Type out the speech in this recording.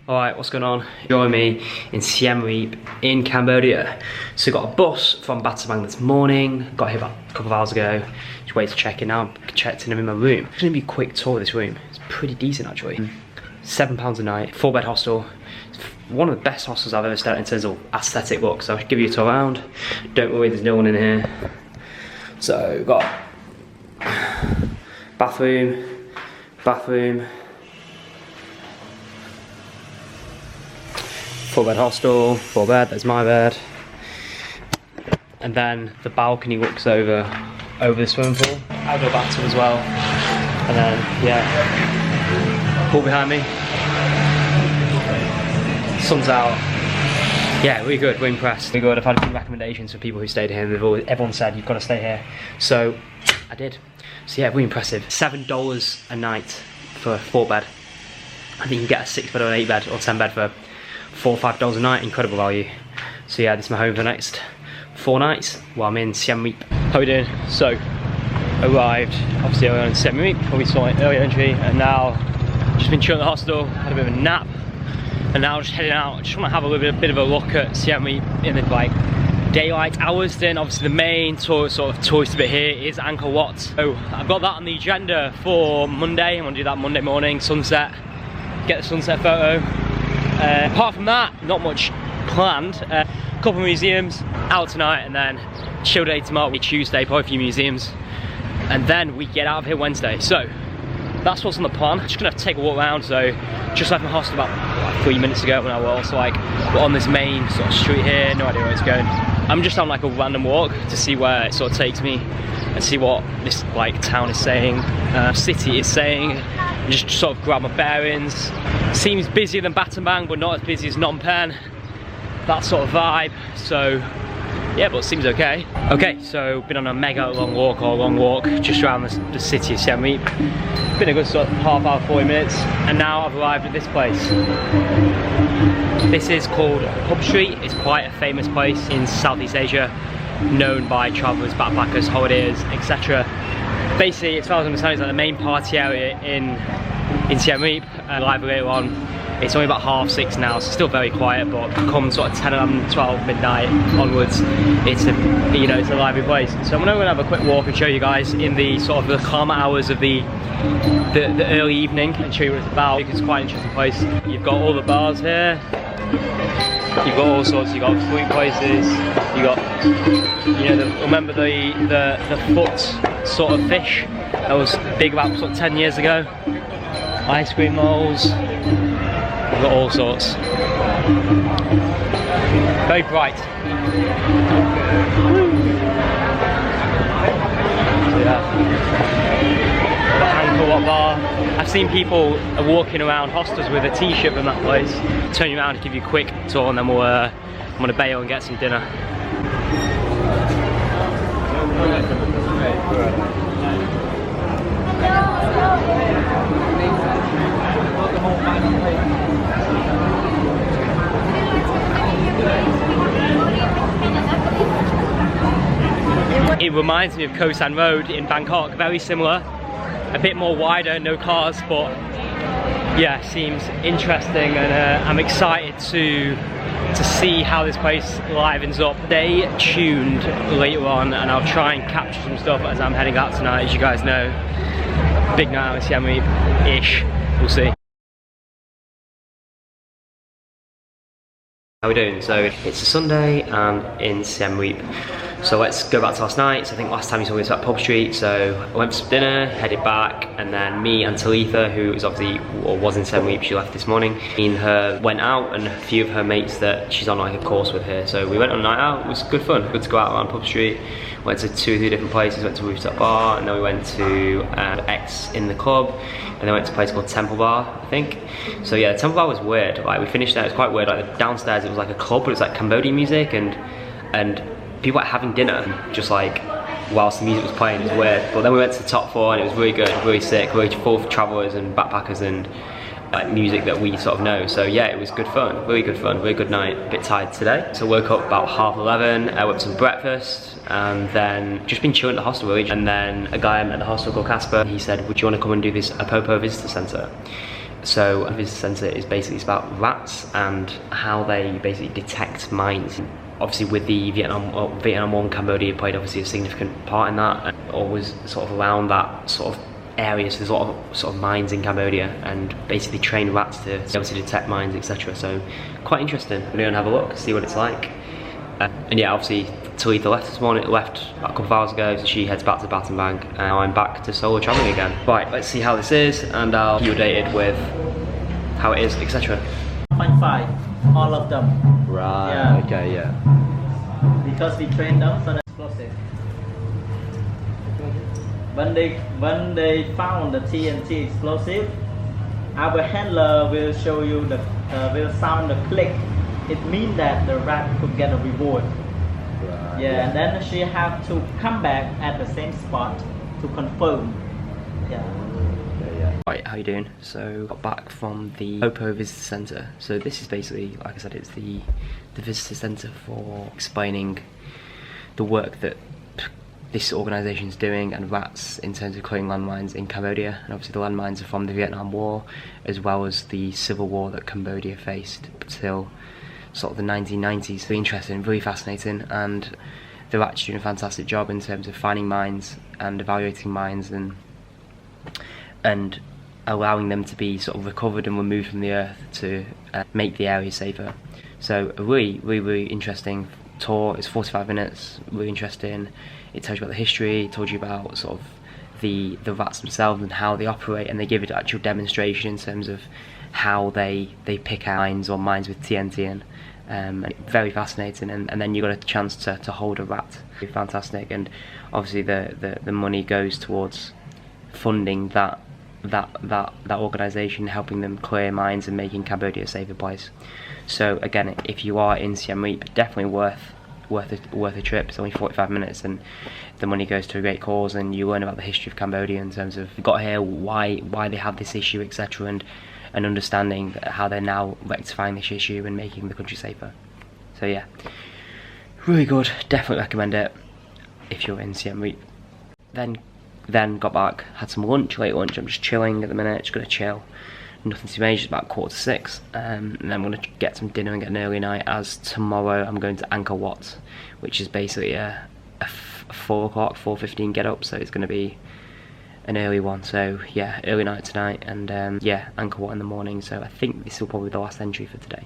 Alright, what's going on? Join me in Siem Reap in Cambodia. So got a bus from Battambang this morning, got here about a couple of hours ago. Just waited to check in now, checked in, I'm in my room. It's gonna be a quick tour of this room. It's pretty decent actually. £7 a night, 4-bed hostel. It's one of the best hostels I've ever stayed in terms of aesthetic look. So I'll give you a tour around. Don't worry, there's no one in here. So we've got bathroom, 4-bed hostel, 4-bed, there's my bed. And then the balcony looks over the swimming pool. Outdoor bathtub as well. And then, yeah, pool behind me. Sun's out. Yeah, really good, we're impressed. Really good, I've had a few recommendations for people who stayed here. Everyone said, you've got to stay here. So, I did. So yeah, really impressive. $7 a night for a 4-bed. I think you can get a 6-bed or an 8-bed or 10-bed for $4 or $5 a night, incredible value. So yeah, this is my home for the next 4 nights while I'm in Siem Reap. How are we doing? So, arrived obviously earlier in Siem Reap, probably saw it earlier entry, and now just been chilling at the hostel, had a bit of a nap, and now just heading out. I just want to have a little bit of a look at Siem Reap in the like daylight hours. Then obviously the main tourist bit here is Angkor Wat. So I've got that on the agenda for Monday. I'm gonna do that Monday morning, sunset, get the sunset photo. Apart from that, not much planned. A couple of museums, out tonight, and then chill day tomorrow, Tuesday, probably a few museums. And then we get out of here Wednesday. So, that's what's on the plan. Just gonna have to take a walk around. So, just left my hostel about 3 minutes ago when I was like, we're on this main sort of street here, no idea where it's going. I'm just on like a random walk to see where it sort of takes me and see what this like town is saying, city is saying. And just sort of grab my bearings. Seems busier than Battambang, but not as busy as Phnom Penh. That sort of vibe. So yeah, but it seems okay. Okay, so been on a mega long walk, just around the city of Siem Reap. Been a good sort of half hour, 40 minutes, and now I've arrived at this place. This is called Pub Street. It's quite a famous place in Southeast Asia, known by travellers, backpackers, holidays, etc. Basically, as far as I understand, it's like the main party area in Siem Reap. Live later on. It's only about 6:30 now, so still very quiet. But come sort of 10, 11, 12 midnight onwards, it's a lively place. So I'm gonna have a quick walk and show you guys in the sort of the calmer hours of the early evening and show you what it's about. It's quite an interesting place. You've got all the bars here. You've got all sorts. You've got food places. You got, remember the foot sort of fish that was big about sort of 10 years ago. Ice cream molds. We've got all sorts. Very bright. The Angkor Wat bar. I've seen people walking around hostels with a t-shirt from that place. Turn you around to give you a quick tour, and then I'm gonna bail and get some dinner. It reminds me of Khao San Road in Bangkok, very similar, a bit more wider, no cars, but yeah, seems interesting, and I'm excited to see how this place livens up. Stay tuned later on, and I'll try and capture some stuff as I'm heading out tonight. As you guys know, big night out in Siem Reap-ish, we'll see. How are we doing? So it's a Sunday and in Siem Reap. So let's go back to last night. So I think last time you saw me was at Pub Street. So I went for some dinner, headed back, and then me and Talitha, who is obviously or was in Siem Reap, she left this morning. Me and her went out, and a few of her mates that she's on like a course with here. So we went on a night out. It was good fun. Good to go out around Pub Street. Went to 2 or 3 different places. Went to a rooftop bar, and then we went to X in the club, and then went to a place called Temple Bar, I think. So yeah, the Temple Bar was weird. Like we finished there, it was quite weird. Like downstairs, it was like a club, but it was like Cambodian music, and people were having dinner just like whilst the music was playing. It was weird. But then we went to the top floor, and it was really good, really sick, really full of travellers and backpackers and like music that we sort of know. So yeah, it was good fun, really good night. A bit tired today, so woke up about 11:30. I went for some breakfast, and then just been chilling at the hostel really. And then a guy I met at the hostel called Casper, he said, would you want to come and do this Apopo visitor centre? So a visitor centre is basically about rats and how they basically detect mines. Obviously with the Vietnam War and Cambodia played obviously a significant part in that, and always sort of around that sort of areas. There's a lot of sort of mines in Cambodia, and basically train rats to be able to detect mines, etc. So quite interesting. We're going to have a look, see what it's like. And yeah, obviously Talita left this morning, left about a couple of hours ago, so she heads back to Battambang, and now I'm back to solo travelling again. Right, let's see how this is, and I'll keep you updated with how it is, etc. 0.5, all of them. Right, yeah. Okay, yeah. Because we train them so that's explosive. When they found the TNT explosive, our handler will show you will sound the click. It means that the rat could get a reward. Right, yeah, and then she have to come back at the same spot to confirm. Yeah. Right, how you doing? So got back from the Apopo Visitor Centre. So this is basically, like I said, it's the visitor centre for explaining the work that this organisation is doing and rats in terms of clearing landmines in Cambodia. And obviously the landmines are from the Vietnam War, as well as the civil war that Cambodia faced until sort of the 1990s. Really interesting, really fascinating, and they're actually doing a fantastic job in terms of finding mines and evaluating mines and allowing them to be sort of recovered and removed from the earth to make the area safer. So a really interesting tour. It's 45 minutes, really interesting. It tells you about the history, it tells you about sort of the rats themselves and how they operate, and they give it actual demonstration in terms of how they pick out mines or mines with TNT in. And very fascinating, and then you got a chance to hold a rat. Fantastic, and obviously the money goes towards funding that organisation, helping them clear mines and making Cambodia a safer place. So again, if you are in Siem Reap, definitely worth a trip. It's only 45 minutes, and the money goes to a great cause, and you learn about the history of Cambodia in terms of got here, why they have this issue, etc., and understanding how they're now rectifying this issue and making the country safer. So yeah, really good. Definitely recommend it if you're in Siem Reap. Then got back, had some lunch, late lunch. I'm just chilling at the minute, just gonna chill. Nothing too major, it's about 5:45, and then I'm gonna get some dinner and get an early night, as tomorrow I'm going to Angkor Wat, which is basically a 4 o'clock, 4:15 get up, so it's gonna be an early one. So yeah, early night tonight, and yeah, Angkor Wat in the morning. So I think this will probably be the last entry for today.